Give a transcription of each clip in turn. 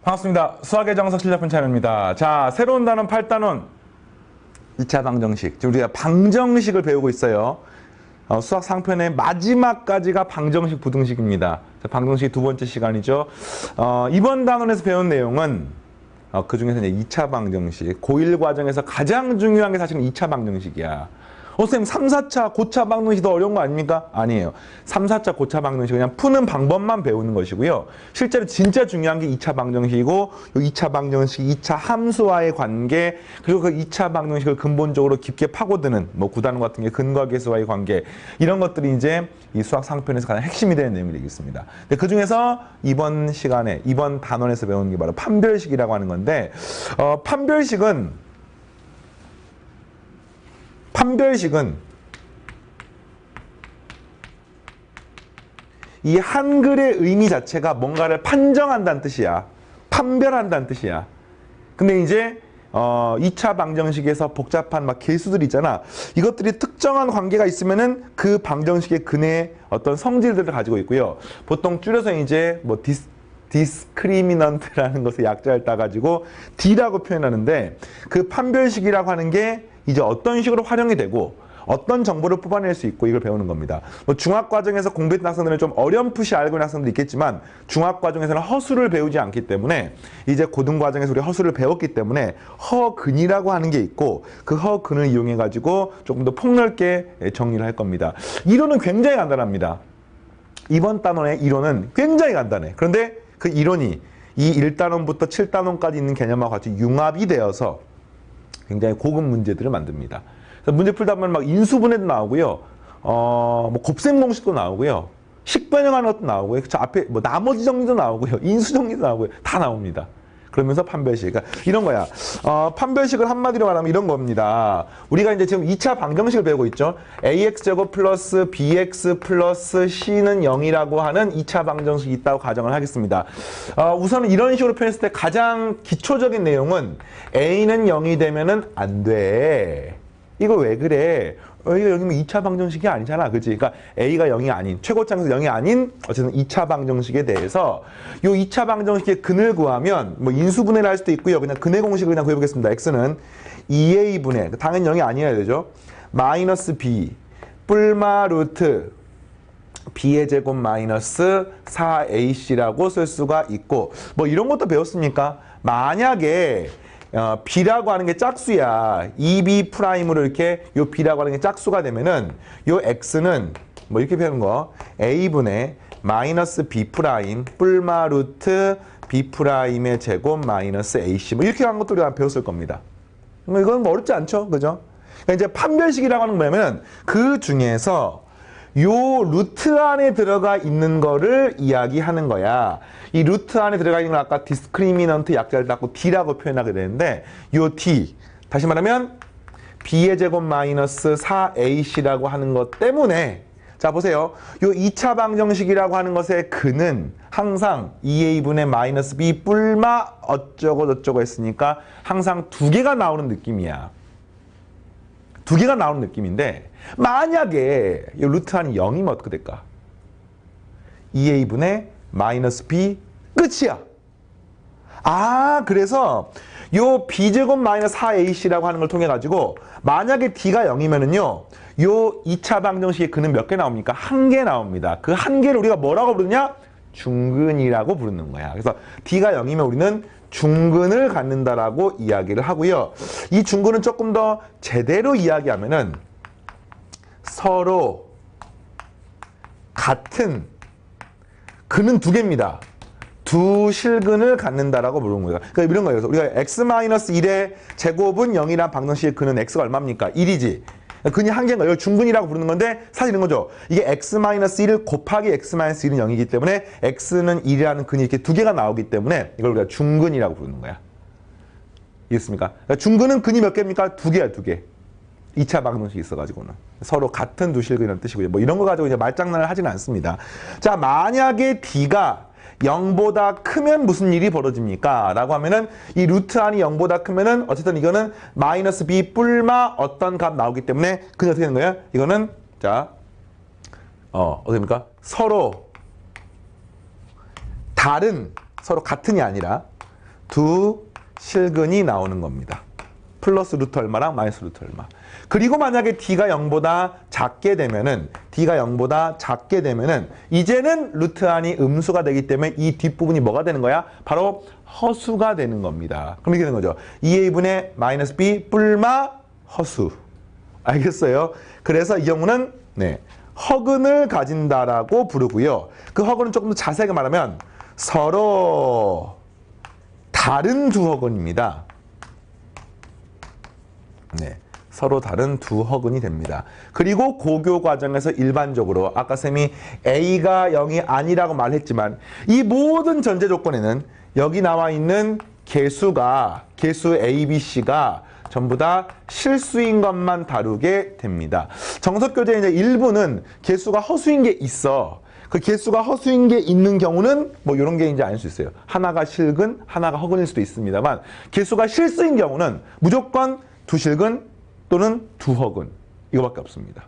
반갑습니다. 수학의 정석 실력분 차례입니다. 자, 새로운 단원 8단원 2차 방정식. 지금 우리가 방정식을 배우고 있어요. 수학 상편의 마지막까지가 방정식, 부등식입니다. 자, 방정식 두 번째 시간이죠. 이번 단원에서 배운 내용은 그 중에서 이제 2차 방정식. 고1 과정에서 가장 중요한 게 사실은 2차 방정식이야. 선생님 3, 4차 고차 방정식이 더 어려운 거 아닙니까? 아니에요. 3, 4차 고차 방정식 그냥 푸는 방법만 배우는 것이고요. 실제로 진짜 중요한 게 2차 방정식이고 요 2차 방정식, 2차 함수와의 관계 그리고 그 2차 방정식을 근본적으로 깊게 파고드는 뭐 구단원 같은 게 근과 계수와의 관계 이런 것들이 이제 이 수학 상편에서 가장 핵심이 되는 내용이 되겠습니다. 근데 그 중에서 이번 시간에 이번 단원에서 배우는 게 바로 판별식이라고 하는 건데 판별식은 이 한글의 의미 자체가 뭔가를 판정한다는 뜻이야. 판별한다는 뜻이야. 근데 이제 2차 방정식에서 복잡한 막 계수들 있잖아. 이것들이 특정한 관계가 있으면은 그 방정식의 근의 어떤 성질들을 가지고 있고요. 보통 줄여서 이제 뭐 디스크리미넌트라는 것을 약자를 따가지고 D라고 표현하는데 그 판별식이라고 하는 게 이제 어떤 식으로 활용이 되고 어떤 정보를 뽑아낼 수 있고 이걸 배우는 겁니다. 뭐 중학과정에서 공부했던 학생들은 좀 어렴풋이 알고 있는 학생들도 있겠지만 중학과정에서는 허수를 배우지 않기 때문에 이제 고등과정에서 우리 허수를 배웠기 때문에 허근이라고 하는 게 있고 그 허근을 이용해 가지고 조금 더 폭넓게 정리를 할 겁니다. 이론은 굉장히 간단합니다. 이번 단원의 이론은 굉장히 간단해. 그런데 그 이론이 이 1단원부터 7단원까지 있는 개념하고 같이 융합이 되어서 굉장히 고급 문제들을 만듭니다. 문제 풀다 보면 막 인수분해도 나오고요. 뭐 곱셈 공식도 나오고요. 식변형하는 것도 나오고요. 저 앞에 뭐 나머지 정리도 나오고요. 인수정리도 나오고요. 다 나옵니다. 그러면서 판별식. 그러니까 이런 거야. 판별식을 한마디로 말하면 이런 겁니다. 우리가 이제 지금 2차 방정식을 배우고 있죠. ax제곱 플러스 bx 플러스 c는 0이라고 하는 2차 방정식이 있다고 가정을 하겠습니다. 우선은 이런 식으로 표현했을 때 가장 기초적인 내용은 a는 0이 되면은 안 돼. 이거 왜 그래? 이거 여기면 2차 방정식이 아니잖아. 그치? 그러니까 A가 0이 아닌, 최고차에서 0이 아닌 어쨌든 2차 방정식에 대해서 요 2차 방정식의 근을 구하면 뭐 인수분해를 할 수도 있고요. 그냥 근의 공식을 그냥 구해보겠습니다. X는 2A분의, 당연히 0이 아니어야 되죠. 마이너스 B, 뿔마 루트 B의 제곱 마이너스 4AC라고 쓸 수가 있고 뭐 이런 것도 배웠습니까? 만약에 B라고 하는 게 짝수야. 2B 프라임으로 이렇게 요 B라고 하는 게 짝수가 되면은 요 X는 뭐 이렇게 표현한 거 A분의 마이너스 B 프라임 뿔마 루트 B 프라임의 제곱 마이너스 AC 뭐 이렇게 한 것도 우리가 배웠을 겁니다. 이건 뭐 어렵지 않죠. 그죠? 그러니까 이제 판별식이라고 하는 거 뭐냐면 그 중에서 요 루트 안에 들어가 있는 거를 이야기하는 거야. 이 루트 안에 들어가 있는 걸 아까 디스크리미넌트 약자를 닦고 D라고 표현하게 되는데 요 D, 다시 말하면 B의 제곱 마이너스 4AC라고 하는 것 때문에 자 보세요. 요 2차 방정식이라고 하는 것의 근은 항상 2A분의 마이너스 B 뿔마 어쩌고 저쩌고 했으니까 항상 두 개가 나오는 느낌이야. 두 개가 나오는 느낌인데 만약에 이 루트 안이 0이면 어떻게 될까? 2A분의 마이너스 B 끝이야. 그래서 요 B제곱 마이너스 4AC라고 하는 걸 통해 가지고 만약에 D가 0이면은요 요 2차 방정식의 근은 몇 개 나옵니까? 한 개 나옵니다. 그 한 개를 우리가 뭐라고 부르냐? 중근이라고 부르는 거야. 그래서 D가 0이면 우리는 중근을 갖는다라고 이야기를 하고요. 이 중근은 조금 더 제대로 이야기하면은 서로 같은 근은 두 개입니다. 두 실근을 갖는다라고 부르는 거예요. 그러니까 이런 거예요. 그래서 우리가 x-1의 제곱은 0이란 방정식의 근은 x가 얼마입니까? 1이지. 근이 한 개인 거예요. 중근이라고 부르는 건데 사실 이런 거죠. 이게 x-1 곱하기 x-1은 0이기 때문에 x는 1이라는 근이 이렇게 두 개가 나오기 때문에 이걸 우리가 중근이라고 부르는 거야. 이해했습니까? 그러니까 중근은 근이 몇 개입니까? 두 개야, 두 개. 2차 방정식이 있어가지고는. 서로 같은 두 실근이라는 뜻이고요. 뭐 이런 거 가지고 이제 말장난을 하지는 않습니다. 자, 만약에 D가 0보다 크면 무슨 일이 벌어집니까? 라고 하면은 이 루트 안이 0보다 크면은 어쨌든 이거는 마이너스 B 뿔마 어떤 값 나오기 때문에 그게 어떻게 되는 거예요? 이거는 자, 어떻게 됩니까? 서로 다른, 서로 같은이 아니라 두 실근이 나오는 겁니다. 플러스 루트 얼마랑 마이너스 루트 얼마. 그리고 만약에 D가 0보다 작게 되면은 이제는 루트 안이 음수가 되기 때문에 이 뒷부분이 뭐가 되는 거야? 바로 허수가 되는 겁니다. 그럼 이렇게 되는 거죠. 2a분의 마이너스 b 뿔마 허수. 알겠어요? 그래서 이 경우는 허근을 가진다라고 부르고요. 그 허근은 조금 더 자세하게 말하면 서로 다른 두 허근입니다. 서로 다른 두 허근이 됩니다. 그리고 고교 과정에서 일반적으로 아까 쌤이 A가 0이 아니라고 말했지만 이 모든 전제 조건에는 여기 나와 있는 개수 A, B, C가 전부 다 실수인 것만 다루게 됩니다. 정석교재 이제 일부는 개수가 허수인 게 있어. 그 개수가 허수인 게 있는 경우는 뭐 이런 게 이제 아닐 수 있어요. 하나가 실근, 하나가 허근일 수도 있습니다만 개수가 실수인 경우는 무조건 두 실근 또는 두 허근 이거밖에 없습니다.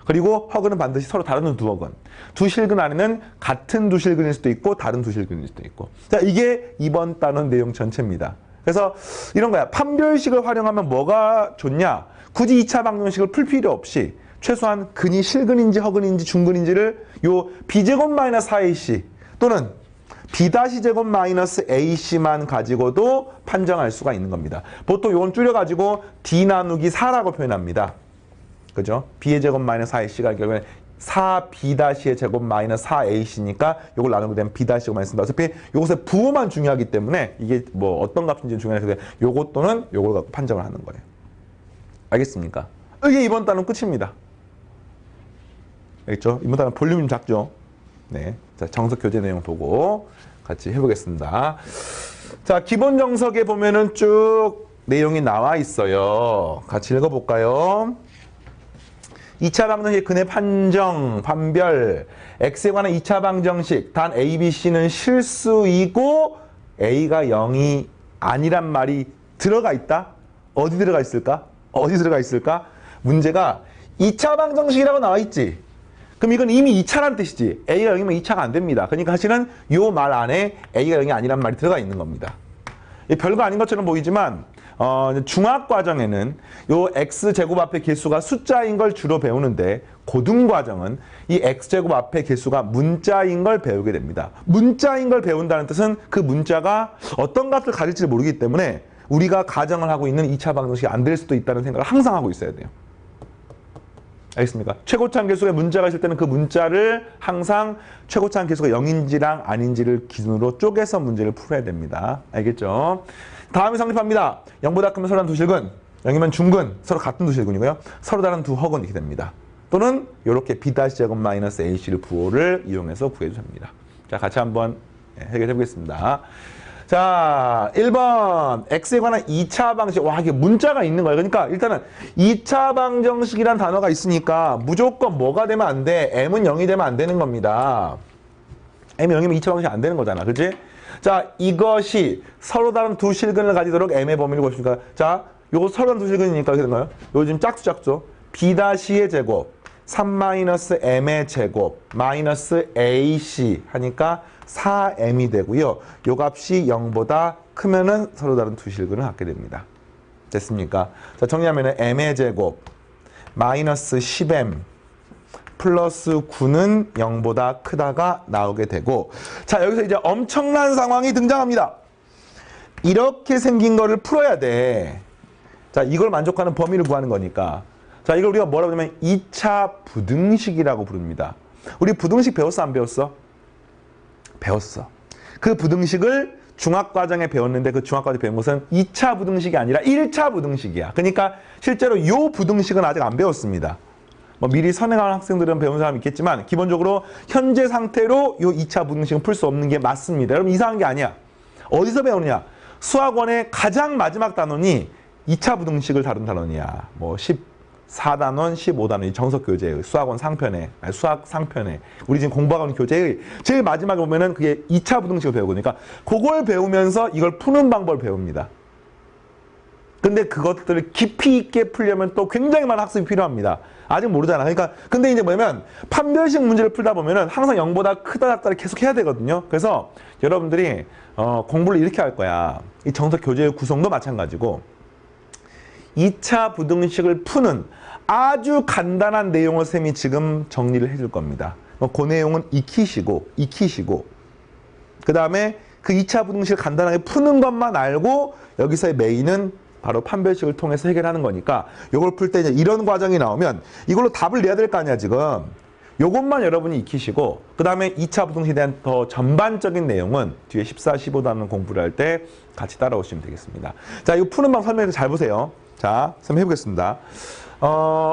그리고 허근은 반드시 서로 다른 두 허근. 두 실근 안에는 같은 두 실근일 수도 있고 다른 두 실근일 수도 있고. 자, 이게 이번 단원 내용 전체입니다. 그래서 이런 거야. 판별식을 활용하면 뭐가 좋냐? 굳이 2차 방정식을 풀 필요 없이 최소한 근이 실근인지 허근인지 중근인지를 요 b제곱 마이너스 4ac 또는 b-제곱 마이너스 ac만 가지고도 판정할 수가 있는 겁니다. 보통 이건 줄여가지고 d 나누기 4라고 표현합니다. 그죠? b의 제곱 마이너스 4ac가 결국엔 4b-의 제곱 마이너스 4ac니까 이걸 나누게 되면 b-제곱 마이너스 어차피 요것의 부호만 중요하기 때문에 이게 뭐 어떤 값인지 중요해서 요것 또는 요걸 갖고 판정을 하는 거예요. 알겠습니까? 이게 이번 단은 끝입니다. 알겠죠? 이번 단은 볼륨이 좀 작죠? 네. 자, 정석 교재 내용 보고 같이 해보겠습니다. 자, 기본 정석에 보면은 쭉 내용이 나와 있어요. 같이 읽어볼까요? 2차 방정식 근의 판정, 판별, x에 관한 2차 방정식 단 a, b, c는 실수이고 a가 0이 아니란 말이 들어가 있다? 어디 들어가 있을까? 어디 들어가 있을까? 문제가 2차 방정식이라고 나와 있지. 그럼 이건 이미 2차란 뜻이지. a가 0이면 2차가 안 됩니다. 그러니까 사실은 요 말 안에 a가 0이 아니란 말이 들어가 있는 겁니다. 별거 아닌 것처럼 보이지만 중학 과정에는 요 x제곱 앞의 개수가 숫자인 걸 주로 배우는데 고등 과정은 이 x제곱 앞의 개수가 문자인 걸 배우게 됩니다. 문자인 걸 배운다는 뜻은 그 문자가 어떤 값을 가질지 모르기 때문에 우리가 가정을 하고 있는 2차 방정식이 안 될 수도 있다는 생각을 항상 하고 있어야 돼요. 알겠습니까? 최고차항 개수의 문자가 있을 때는 그 문자를 항상 최고차항 개수가 0인지랑 아닌지를 기준으로 쪼개서 문제를 풀어야 됩니다. 알겠죠? 다음에 성립합니다. 0보다 크면 서로 다른 두 실근, 0이면 중근, 서로 같은 두 실근이고요. 서로 다른 두 허근 이렇게 됩니다. 또는 이렇게 b-제곱 마이너스 ac를 부호를 이용해서 구해도 됩니다. 자, 같이 한번 해결해 보겠습니다. 자, 1번 x에 관한 2차 방정식. 와, 이게 문자가 있는 거예요. 그러니까 일단은 2차 방정식이란 단어가 있으니까 무조건 뭐가 되면 안 돼? m은 0이 되면 안 되는 겁니다. m이 0이면 2차 방정식이 안 되는 거잖아. 그치? 자, 이것이 서로 다른 두 실근을 가지도록 m의 범위를 구했으니까 자, 요거 서로 다른 두 실근이니까 어떻게 된 거예요? 요거 지금 작죠? b-의 제곱 3-m의 제곱 마이너스 ac 하니까 4m이 되고요. 요 값이 0보다 크면은 서로 다른 두 실근을 갖게 됩니다. 됐습니까? 자, 정리하면은 m의 제곱 마이너스 10m 플러스 9는 0보다 크다가 나오게 되고 자, 여기서 이제 엄청난 상황이 등장합니다. 이렇게 생긴 거를 풀어야 돼. 자, 이걸 만족하는 범위를 구하는 거니까. 자, 이걸 우리가 뭐라고 하냐면 2차 부등식이라고 부릅니다. 우리 부등식 배웠어, 안 배웠어? 배웠어. 그 부등식을 중학과정에 배웠는데 그 중학과정에 배운 것은 2차 부등식이 아니라 1차 부등식이야. 그러니까 실제로 이 부등식은 아직 안 배웠습니다. 뭐 미리 선행하는 학생들은 배운 사람이 있겠지만 기본적으로 현재 상태로 이 2차 부등식은 풀 수 없는 게 맞습니다. 여러분 이상한 게 아니야. 어디서 배우느냐? 수학원의 가장 마지막 단원이 2차 부등식을 다룬 단원이야. 뭐 14단원, 15단원 정석 교재의 수학원 상편에, 수학 상편에 우리 지금 공부하고 있는 교재의 제일 마지막에 보면은 그게 2차 부등식을 배우고 그러니까 그걸 배우면서 이걸 푸는 방법을 배웁니다. 근데 그것들을 깊이 있게 풀려면 또 굉장히 많은 학습이 필요합니다. 아직 모르잖아. 그러니까 근데 이제 뭐냐면 판별식 문제를 풀다 보면은 항상 0보다 크다 작다를 계속 해야 되거든요. 그래서 여러분들이 공부를 이렇게 할 거야. 이 정석 교재의 구성도 마찬가지고 2차 부등식을 푸는 아주 간단한 내용을 쌤이 지금 정리를 해줄 겁니다. 그 내용은 익히시고 그 다음에 그 2차 부등식을 간단하게 푸는 것만 알고 여기서의 메인은 바로 판별식을 통해서 해결하는 거니까 이걸 풀 때 이제 이런 과정이 나오면 이걸로 답을 내야 될 거 아니야 지금. 요것만 여러분이 익히시고 그 다음에 2차 부등식에 대한 더 전반적인 내용은 뒤에 14, 15단원 공부를 할 때 같이 따라오시면 되겠습니다. 자, 이거 푸는 방법 설명해서 잘 보세요. 자, 한번 해보겠습니다.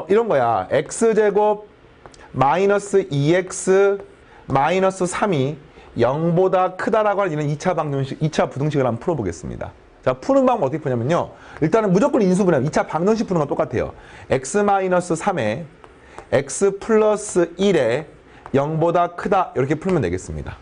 이런 거야. x제곱 마이너스 2x 마이너스 3이 0보다 크다라고 하는 이런 2차 부등식을 한번 풀어보겠습니다. 자, 푸는 방법 어떻게 푸냐면요. 일단은 무조건 인수분해. 2차 방정식 푸는 건 똑같아요. x-3에 x 플러스 1에 0보다 크다 이렇게 풀면 되겠습니다.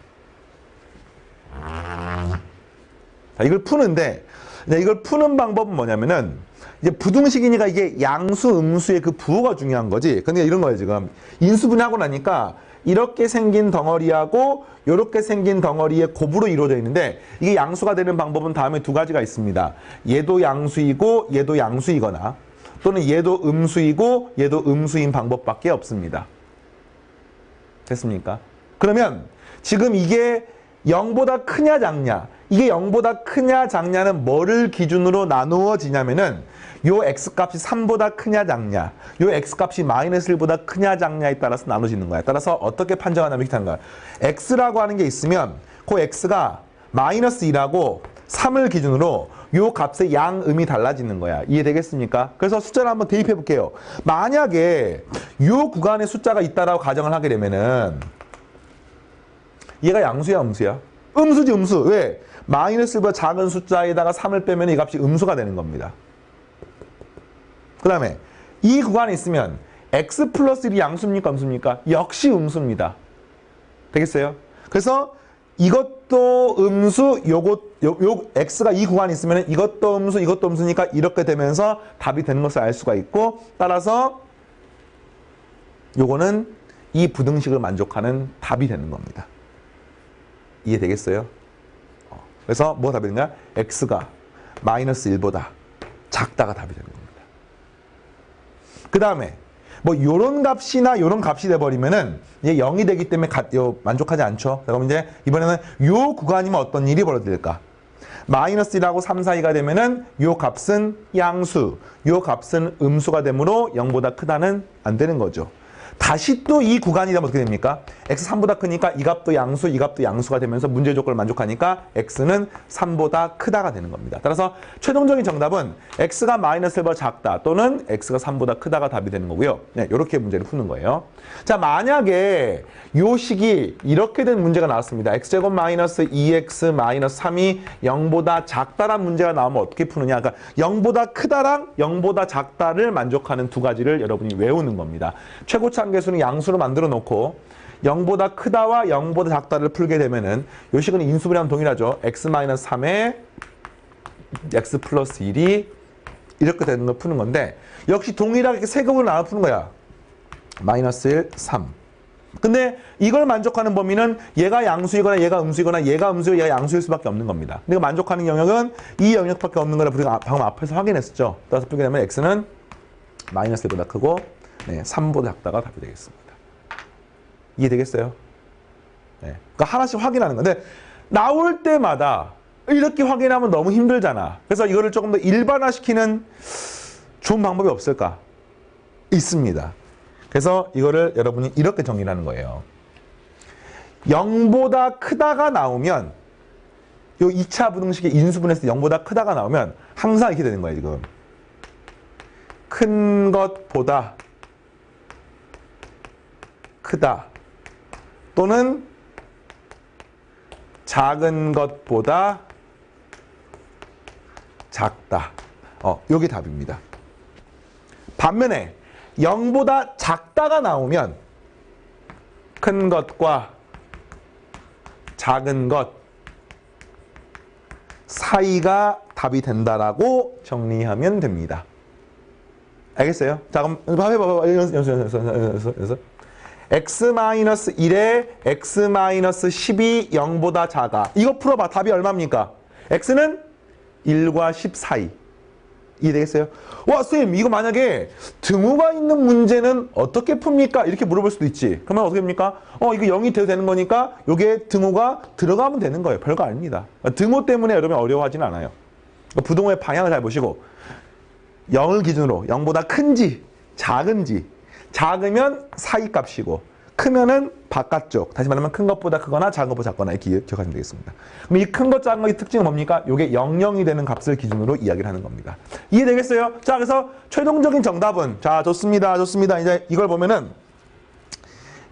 자, 이걸 푸는데 이걸 푸는 방법은 뭐냐면은 이제 부등식이니까 이게 양수, 음수의 그 부호가 중요한 거지. 근데 이런 거예요 지금. 인수분해하고 나니까 이렇게 생긴 덩어리하고 이렇게 생긴 덩어리의 곱으로 이루어져 있는데 이게 양수가 되는 방법은 다음에 두 가지가 있습니다. 얘도 양수이고 얘도 양수이거나 또는 얘도 음수이고 얘도 음수인 방법밖에 없습니다. 됐습니까? 그러면 지금 이게 0보다 크냐 작냐, 이게 0보다 크냐 작냐는 뭐를 기준으로 나누어지냐면은 요 x값이 3보다 크냐 작냐, 요 x값이 마이너스 1보다 크냐 작냐에 따라서 나눠지는 거야. 따라서 어떻게 판정하냐면 이렇게 하는 거야. x라고 하는 게 있으면 그 x가 마이너스 2라고 3을 기준으로 요 값의 양음이 달라지는 거야. 이해되겠습니까? 그래서 숫자를 한번 대입해 볼게요. 만약에 요 구간에 숫자가 있다라고 가정을 하게 되면은 얘가 양수야, 음수야? 음수지, 음수. 왜? 마이너스 1보다 작은 숫자에다가 3을 빼면 이 값이 음수가 되는 겁니다. 그 다음에 이 구간에 있으면 x 플러스 1이 양수입니까, 음수입니까? 역시 음수입니다. 되겠어요? 그래서 이것도 음수, 요 x가 이 구간에 있으면 이것도 음수, 이것도 음수니까 이렇게 되면서 답이 되는 것을 알 수가 있고, 따라서 요거는 이 부등식을 만족하는 답이 되는 겁니다. 이해되겠어요? 그래서 뭐 답이 되냐? x가 마이너스 1보다 작다가 답이 되는 겁니다. 그 다음에 뭐 요런 값이나 요런 값이 돼버리면은 이제 0이 되기 때문에 만족하지 않죠. 그럼 이제 이번에는 요 구간이면 어떤 일이 벌어질까? 마이너스 1하고 3 사이가 되면은 요 값은 양수, 요 값은 음수가 되므로 0보다 크다는 안 되는 거죠. 다시 또 이 구간이 되면 어떻게 됩니까? x 3보다 크니까 이 값도 양수, 이 값도 양수가 되면서 문제 조건을 만족하니까 x는 3보다 크다가 되는 겁니다. 따라서 최종적인 정답은 x가 마이너스 1보다 작다 또는 x가 3보다 크다가 답이 되는 거고요. 네, 이렇게 문제를 푸는 거예요. 자, 만약에 요 식이 이렇게 된 문제가 나왔습니다. x제곱 마이너스 2x 마이너스 3이 0보다 작다란 문제가 나오면 어떻게 푸느냐. 그러니까 0보다 크다랑 0보다 작다를 만족하는 두 가지를 여러분이 외우는 겁니다. 최고차 계수는 양수로 만들어 놓고 0보다 크다와 0보다 작다를 풀게 되면은 요 식은 인수분해랑 동일하죠. x-3에 x 플러스 1이 이렇게 되는 걸 푸는 건데 역시 동일하게 세 급으로 나눠 푸는 거야. 마이너스 1, 3. 근데 이걸 만족하는 범위는 얘가 양수이거나 얘가 음수이거나 얘가 음수이고 얘가 양수일 수밖에 없는 겁니다. 근데 만족하는 영역은 이 영역밖에 없는 거라 우리가 방금 앞에서 확인했었죠. 따라서 풀게 되면 x는 마이너스 1보다 크고 네, 3보다 작다가 답이 되겠습니다. 이해되겠어요? 네. 그러니까 하나씩 확인하는 건데 나올 때마다 이렇게 확인하면 너무 힘들잖아. 그래서 이거를 조금 더 일반화시키는 좋은 방법이 없을까? 있습니다. 그래서 이거를 여러분이 이렇게 정리를 하는 거예요. 0보다 크다가 나오면 요 2차 부등식의 인수분해에서 0보다 크다가 나오면 항상 이렇게 되는 거예요. 지금 큰 것보다 크다 또는 작은 것보다 작다. 요게 답입니다. 반면에 0보다 작다가 나오면 큰 것과 작은 것 사이가 답이 된다라고 정리하면 됩니다. 알겠어요? 자, 그럼 해봐봐. 연습. x-1에 x-10이 0보다 작아. 이거 풀어봐. 답이 얼마입니까? x는 1과 10 사이. 이해되겠어요? 와, 쌤, 이거 만약에 등호가 있는 문제는 어떻게 풉니까? 이렇게 물어볼 수도 있지. 그러면 어떻게 합니까? 이거 0이 돼도 되는 거니까 요게 등호가 들어가면 되는 거예요. 별거 아닙니다. 등호 때문에 여러분 어려워하진 않아요. 부등호의 방향을 잘 보시고 0을 기준으로 0보다 큰지 작은지, 작으면 사이 값이고 크면은 바깥쪽, 다시 말하면 큰 것보다 크거나 작은 것보다 작거나 이렇게 기억하시면 되겠습니다. 그럼 이 큰 것, 작은 것의 특징은 뭡니까? 이게 00이 되는 값을 기준으로 이야기를 하는 겁니다. 이해되겠어요? 자, 그래서 최종적인 정답은, 자, 좋습니다. 이제 이걸 보면은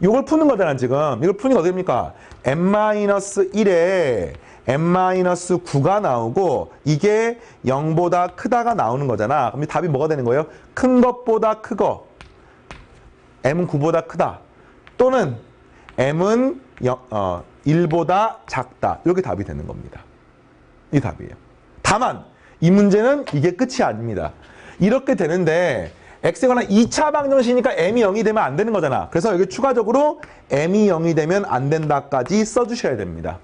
이걸 푸는 거잖아, 지금. 이걸 푸니까 어떻게 됩니까? n-1에 n-9가 나오고 이게 0보다 크다가 나오는 거잖아. 그럼 답이 뭐가 되는 거예요? 큰 것보다 크거, m은 9보다 크다. 또는 m은 1보다 작다. 이렇게 답이 되는 겁니다. 이 답이에요. 다만 이 문제는 이게 끝이 아닙니다. 이렇게 되는데 x에 관한 2차 방정식이니까 m이 0이 되면 안 되는 거잖아. 그래서 여기 추가적으로 m이 0이 되면 안 된다까지 써주셔야 됩니다.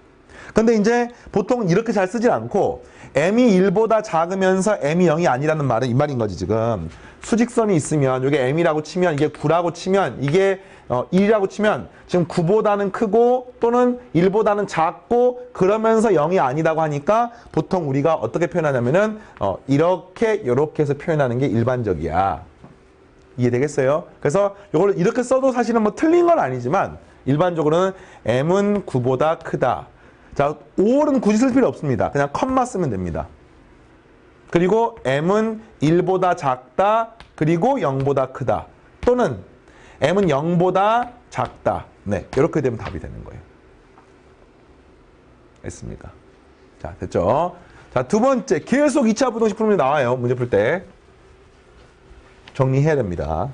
근데 이제 보통 이렇게 잘 쓰질 않고 m이 1보다 작으면서 m이 0이 아니라는 말은 이 말인 거지 지금. 수직선이 있으면 이게 m이라고 치면 이게 9라고 치면 이게 1이라고 치면 지금 9보다는 크고 또는 1보다는 작고 그러면서 0이 아니다고 하니까 보통 우리가 어떻게 표현하냐면은 이렇게 해서 표현하는 게 일반적이야. 이해되겠어요? 그래서 이걸 이렇게 써도 사실은 뭐 틀린 건 아니지만 일반적으로는 m은 9보다 크다. 자, 5월은 굳이 쓸 필요 없습니다. 그냥 컴마 쓰면 됩니다. 그리고 m은 1보다 작다. 그리고 0보다 크다. 또는 m은 0보다 작다. 네, 이렇게 되면 답이 되는 거예요. 됐습니까? 자, 됐죠? 자, 두 번째, 계속 2차 부등식 풀면 나와요. 문제 풀 때. 정리해야 됩니다.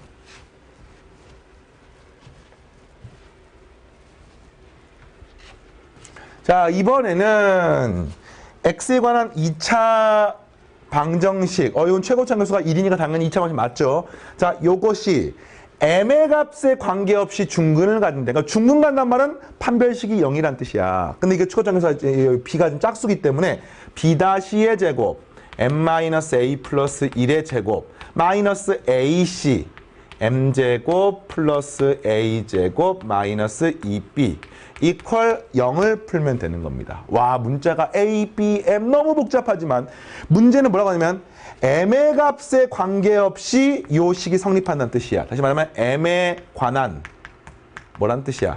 자, 이번에는 x에 관한 2차 방정식. 이건 최고차함수가 1이니까 당연히 2차 방정식 맞죠? 자, 요것이 m의 값에 관계없이 중근을 가진다. 그러니까 중근 간단 말은 판별식이 0이란 뜻이야. 근데 이게 최고차함수가 b가 좀 짝수기 때문에 b-의 제곱 m-a 플러스 1의 제곱 마이너스 ac m제곱 플러스 a제곱 마이너스 2b 이퀄 0을 풀면 되는 겁니다. 와, 문자가 a, b, m 너무 복잡하지만 문제는 뭐라고 하냐면 m의 값에 관계없이 요 식이 성립한다는 뜻이야. 다시 말하면 m에 관한 뭐란 뜻이야?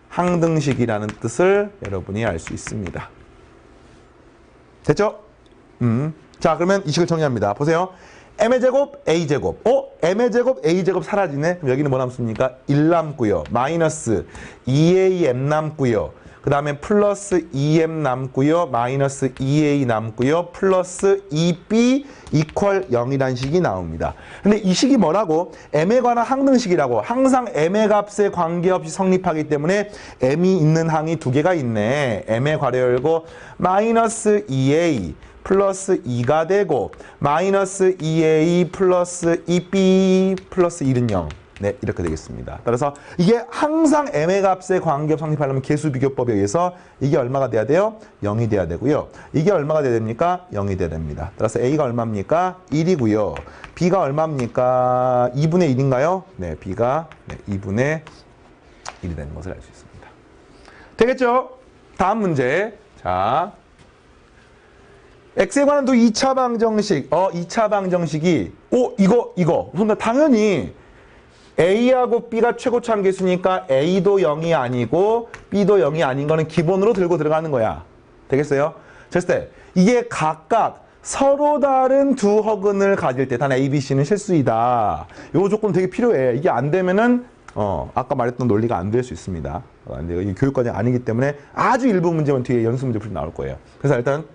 항등식이라는 뜻을 여러분이 알 수 있습니다. 됐죠? 자, 그러면 이 식을 정리합니다. 보세요. m의 제곱, a제곱. m의 제곱, a제곱 사라지네. 그럼 여기는 뭐 남습니까? 1 남고요. 마이너스 2am 남고요. 그 다음에 플러스 2m 남고요. 마이너스 2a 남고요. 플러스 2b 이퀄 0이라는 식이 나옵니다. 근데 이 식이 뭐라고? m에 관한 항등식이라고. 항상 m의 값에 관계없이 성립하기 때문에 m이 있는 항이 두 개가 있네. m의 괄호 열고 마이너스 2a 플러스 2가 되고 마이너스 2a 플러스 2b 플러스 1은 0. 네, 이렇게 되겠습니다. 따라서 이게 항상 m의 값에 관계없이 성립하려면 계수비교법에 의해서 이게 얼마가 돼야 돼요? 0이 돼야 되고요. 이게 얼마가 돼야 됩니까? 0이 돼야 됩니다. 따라서 a가 얼마입니까? 1이고요. b가 얼마입니까? 2분의 1인가요? 네, b가 2분의 1이 되는 것을 알 수 있습니다. 되겠죠? 다음 문제. 자, x에 관한 또 2차 방정식. 2차 방정식이 이거. 그러니까 당연히 a하고 b가 최고차함 계수니까 a도 0이 아니고 b도 0이 아닌 거는 기본으로 들고 들어가는 거야. 되겠어요? 됐을 때 이게 각각 서로 다른 두 허근을 가질 때 단 a, b, c는 실수이다. 요 조건 되게 필요해. 이게 안 되면은 아까 말했던 논리가 안 될 수 있습니다. 이 교육과정이 아니기 때문에 아주 일부 문제만 뒤에 연습 문제 풀이 나올 거예요. 그래서 일단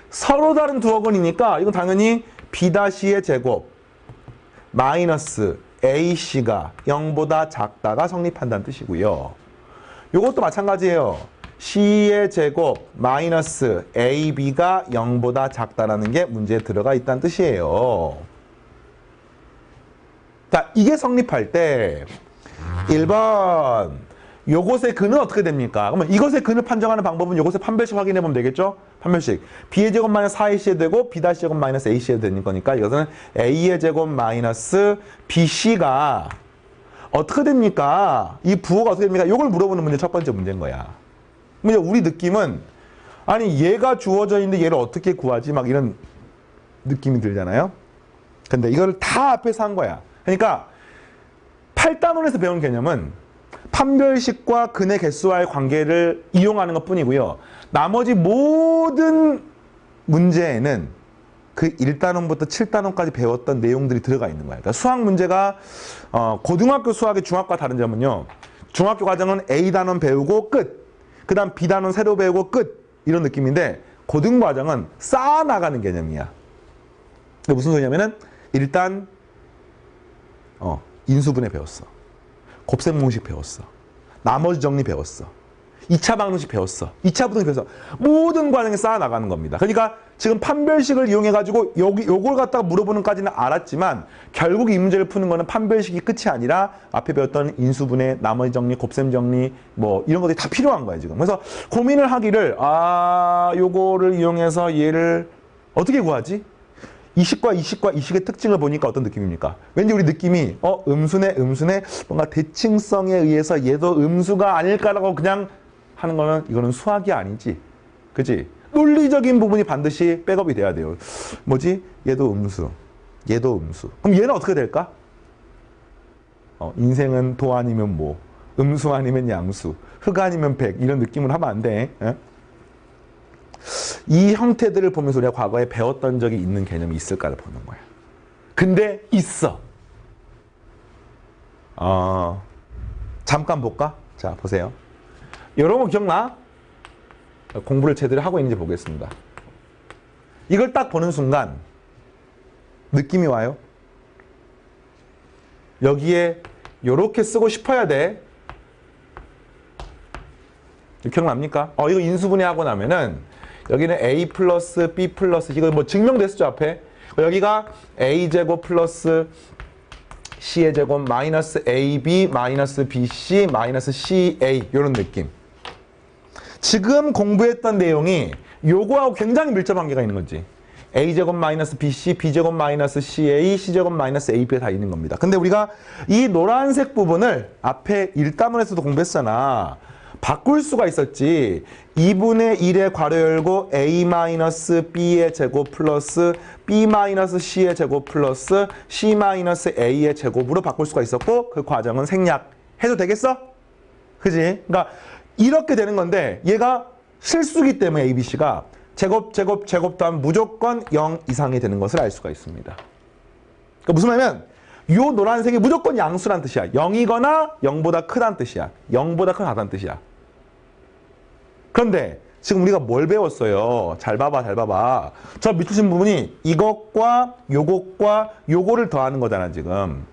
서로 다른 두 허근이니까 이건 당연히 b-의 제곱 마이너스 ac가 0보다 작다가 성립한다는 뜻이고요. 이것도 마찬가지예요. C의 제곱 마이너스 AB가 0보다 작다라는 게 문제에 들어가 있다는 뜻이에요. 자, 이게 성립할 때 1번 요것의 근은 어떻게 됩니까? 그러면 이것의 근을 판정하는 방법은 요것의 판별식 확인해 보면 되겠죠? 판별식. B의 제곱 마이너스 4AC에 되고 B 다시 제곱 마이너스 AC에 되는 거니까 이것은 A의 제곱 마이너스 BC가 어떻게 됩니까? 이 부호가 어떻게 됩니까? 요걸 물어보는 문제 첫 번째 문제인 거야. 근데 우리 느낌은 아니 얘가 주어져 있는데 얘를 어떻게 구하지? 막 이런 느낌이 들잖아요. 근데 이걸 다 앞에서 한 거야. 그러니까 8단원에서 배운 개념은 판별식과 근의 개수와의 관계를 이용하는 것 뿐이고요. 나머지 모든 문제에는 그 1단원부터 7단원까지 배웠던 내용들이 들어가 있는 거예요. 그러니까 수학 문제가 고등학교 수학의 중학과 다른 점은요. 중학교 과정은 A단원 배우고 끝. 그 다음 B단원 새로 배우고 끝. 이런 느낌인데 고등과정은 쌓아나가는 개념이야. 근데 무슨 소리냐면은 일단 인수분해 배웠어. 곱셈 공식 배웠어. 나머지 정리 배웠어. 2차 방정식 배웠어. 2차 부등식 배웠어. 모든 과정에 쌓아나가는 겁니다. 그러니까 지금 판별식을 이용해가지고 요걸 갖다가 물어보는까지는 알았지만 결국 이 문제를 푸는 거는 판별식이 끝이 아니라 앞에 배웠던 인수분해, 나머지 정리, 곱셈 정리 뭐 이런 것들이 다 필요한 거야 지금. 그래서 고민을 하기를 요거를 이용해서 얘를 어떻게 구하지? 이식과 이식의 특징을 보니까 어떤 느낌입니까? 왠지 우리 느낌이 음수네 뭔가 대칭성에 의해서 얘도 음수가 아닐까라고 그냥 하는 거는 이거는 수학이 아니지. 그치? 논리적인 부분이 반드시 백업이 돼야 돼요. 뭐지? 얘도 음수. 그럼 얘는 어떻게 될까? 인생은 도 아니면 뭐, 음수 아니면 양수, 흑 아니면 백 이런 느낌을 하면 안 돼. 에? 이 형태들을 보면서 우리가 과거에 배웠던 적이 있는 개념이 있을까를 보는 거야. 근데 있어. 잠깐 볼까? 자, 보세요. 이런 거 기억나? 공부를 제대로 하고 있는지 보겠습니다. 이걸 딱 보는 순간 느낌이 와요. 여기에 이렇게 쓰고 싶어야 돼. 기억납니까? 이거 인수분해하고 나면은 여기는 A 플러스 B 플러스 이거 뭐 증명됐었죠 앞에. 여기가 A제곱 플러스 C의 제곱 마이너스 AB 마이너스 BC 마이너스 CA 이런 느낌. 지금 공부했던 내용이 요거하고 굉장히 밀접 관계가 있는 거지. A제곱 마이너스 BC, B제곱 마이너스 CA, C제곱 마이너스 AB에 다 있는 겁니다. 근데 우리가 이 노란색 부분을 앞에 1단원에서도 공부했잖아. 바꿀 수가 있었지. 2분의 1의 괄호 열고 A-B의 제곱 플러스 B-C의 제곱 플러스 C-A의 제곱으로 바꿀 수가 있었고 그 과정은 생략해도 되겠어? 그지? 그러니까 이렇게 되는 건데 얘가 실수기 때문에 ABC가 제곱 더하면 무조건 0 이상이 되는 것을 알 수가 있습니다. 그러니까 무슨 말이냐면 요 노란색이 무조건 양수란 뜻이야. 0이거나 0보다 크다는 뜻이야. 0보다 크다는 뜻이야. 그런데 지금 우리가 뭘 배웠어요? 잘 봐봐. 저 밑에 신 부분이 이것과 요거를 더하는 거잖아 지금.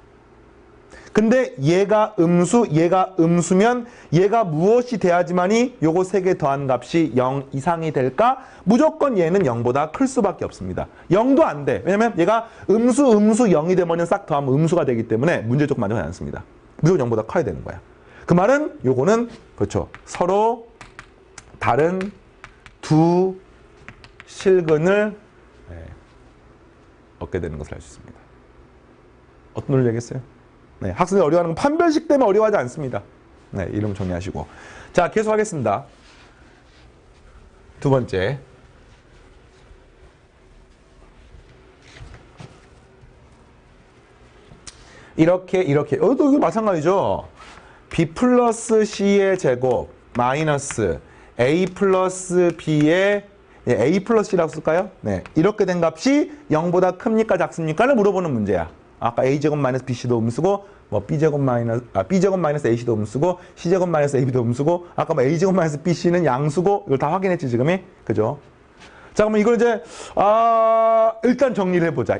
근데 얘가 음수면 얘가 무엇이 돼야지만이 요거 3개 더한 값이 0 이상이 될까? 무조건 얘는 0보다 클 수밖에 없습니다. 0도 안 돼. 왜냐면 얘가 음수 0이 되면 싹 더하면 음수가 되기 때문에 문제 조금 만족하지 않습니다. 무조건 0보다 커야 되는 거야. 그 말은 요거는 그렇죠. 서로 다른 두 실근을 얻게 되는 것을 알 수 있습니다. 어떤 논리 얘기했어요? 네, 학생들이 어려워하는 건 판별식 때문에 어려워하지 않습니다. 네, 이름 정리하시고. 자, 계속하겠습니다. 두 번째. 이렇게. 이거 마찬가지죠. B 플러스 C의 제곱 마이너스 A 플러스 B의 A 플러스 C라고 쓸까요? 네, 이렇게 된 값이 0보다 큽니까 작습니까를 물어보는 문제야. 아까 A제곱 마이너스 BC도 음수고 뭐 B제곱 마이너스 AC도 음수고 C제곱 마이너스 AB도 음수고 아까 뭐 A제곱 마이너스 BC는 양수고 이걸 다 확인했지 지금이? 그죠? 자 그러면 이걸 이제 일단 정리를 해보자.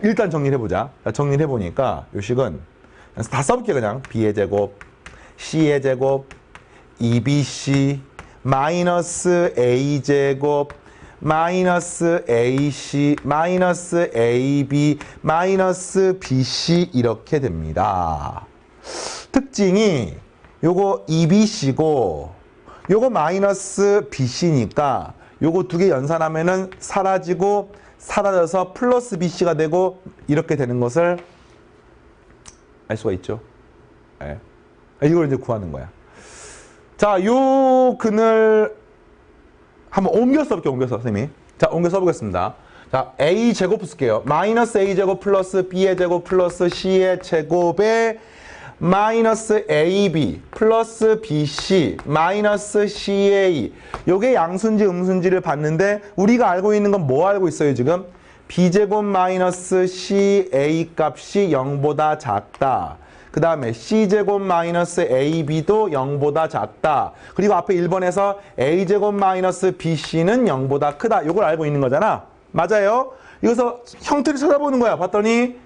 정리를 해보니까 요 식은 다 써볼게 그냥 B의 제곱 C의 제곱 2BC 마이너스 a제곱 마이너스 ac 마이너스 ab 마이너스 bc 이렇게 됩니다. 특징이 요거 2bc고 요거 마이너스 bc니까 요거 두 개 연산하면은 사라지고 사라져서 플러스 bc가 되고 이렇게 되는 것을 알 수가 있죠. 네. 이걸 이제 구하는 거야. 자, 요 근을 한번 옮겨 써볼게요. 옮겨서 선생님이. 자, 옮겨 써보겠습니다. 자, a 제곱 쓸게요. 마이너스 a 제곱 플러스 b의 제곱 플러스 c의 제곱에 마이너스 ab 플러스 bc 마이너스 ca 요게 양수인지 음수인지를 봤는데 우리가 알고 있는 건 뭐 알고 있어요 지금? b제곱 마이너스 ca 값이 0보다 작다. 그 다음에 c제곱 마이너스 ab도 0보다 작다. 그리고 앞에 1번에서 a제곱 마이너스 bc는 0보다 크다. 요걸 알고 있는 거잖아. 맞아요? 여기서 형태를 찾아보는 거야. 봤더니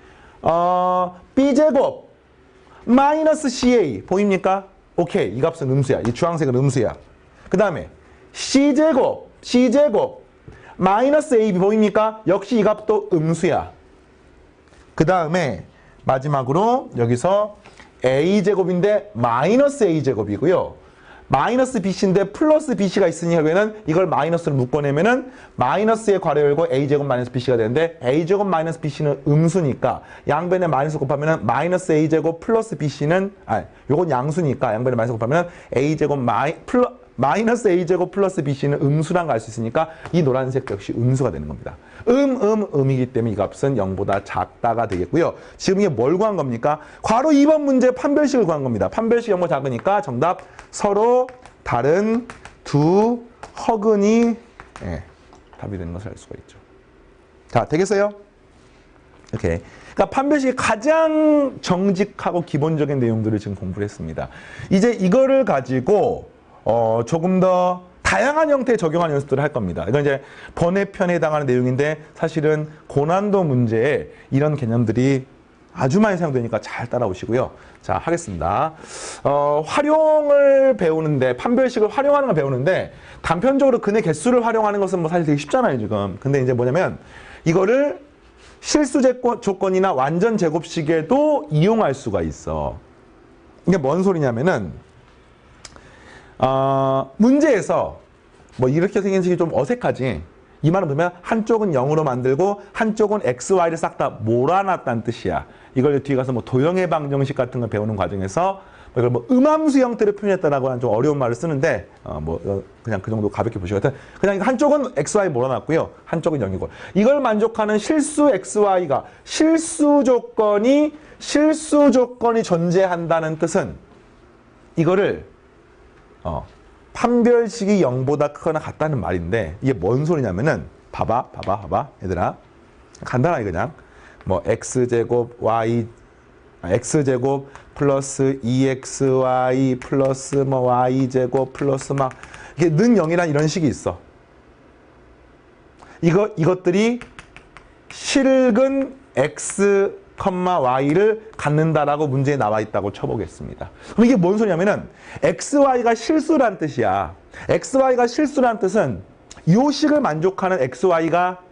b제곱 마이너스 ca 보입니까? 오케이, 이 값은 음수야. 이 주황색은 음수야. 그 다음에 c제곱 마이너스 ab 보입니까? 역시 이 값도 음수야. 그 다음에 마지막으로 여기서 a제곱인데 마이너스 a제곱이고요. 마이너스 bc인데 플러스 bc가 있으니 결국에는 이걸 마이너스로 묶어내면은 마이너스의 괄호 열고 a제곱 마이너스 bc가 되는데 a제곱 마이너스 bc는 음수니까 양변에 마이너스 곱하면은 마이너스 a제곱 플러스 bc는 요건 양수니까 양변에 마이너스 곱하면은 a제곱 마이너스 a제곱 플러스 bc는 음수란 걸 알 수 있으니까 이 노란색 역시 음수가 되는 겁니다. 음이기 때문에 이 값은 0보다 작다가 되겠고요. 지금 이게 뭘 구한 겁니까? 괄호 2번 문제 판별식을 구한 겁니다. 판별식 0보다 작으니까 정답 서로 다른 두 허근이 답이 되는 것을 알 수가 있죠. 자, 되겠어요? 오케이. 그러니까 판별식의 가장 정직하고 기본적인 내용들을 지금 공부를 했습니다. 이제 이거를 가지고 조금 더 다양한 형태의 적용하는 연습들을 할 겁니다. 이건 이제 번외편에 해당하는 내용인데 사실은 고난도 문제에 이런 개념들이 아주 많이 사용되니까 잘 따라오시고요. 자, 하겠습니다. 활용을 배우는데, 판별식을 활용하는 걸 배우는데 단편적으로 근의 개수를 활용하는 것은 뭐 사실 되게 쉽잖아요, 지금. 근데 이제 뭐냐면 이거를 실수 조건이나 완전 제곱식에도 이용할 수가 있어. 이게 뭔 소리냐면은 문제에서 뭐 이렇게 생긴 식이 좀 어색하지. 이 말은 보면 한쪽은 0으로 만들고 한쪽은 x, y를 싹 다 몰아놨다는 뜻이야. 이걸 뒤에 가서 뭐 도형의 방정식 같은 걸 배우는 과정에서 이걸 뭐 음함수 형태로 표현했다라고 하는 좀 어려운 말을 쓰는데 그냥 그 정도 가볍게 보시고 그냥 한쪽은 x, y 몰아놨고요. 한쪽은 0이고 이걸 만족하는 실수 x, y가 실수 조건이 존재한다는 뜻은 이거를 판별식이 0보다 크거나 같다는 말인데 이게 뭔 소리냐면은 봐봐 얘들아 간단하게 그냥 뭐 x제곱 플러스 2xy 플러스 뭐 y제곱 플러스 막 이게 는 0이란 이런 식이 있어. 이것들이 실근 x, y를 갖는다라고 문제에 나와 있다고 쳐보겠습니다. 그럼 이게 뭔 소리냐면은 xy가 실수란 뜻이야. xy가 실수란 뜻은 요 식을 만족하는 xy가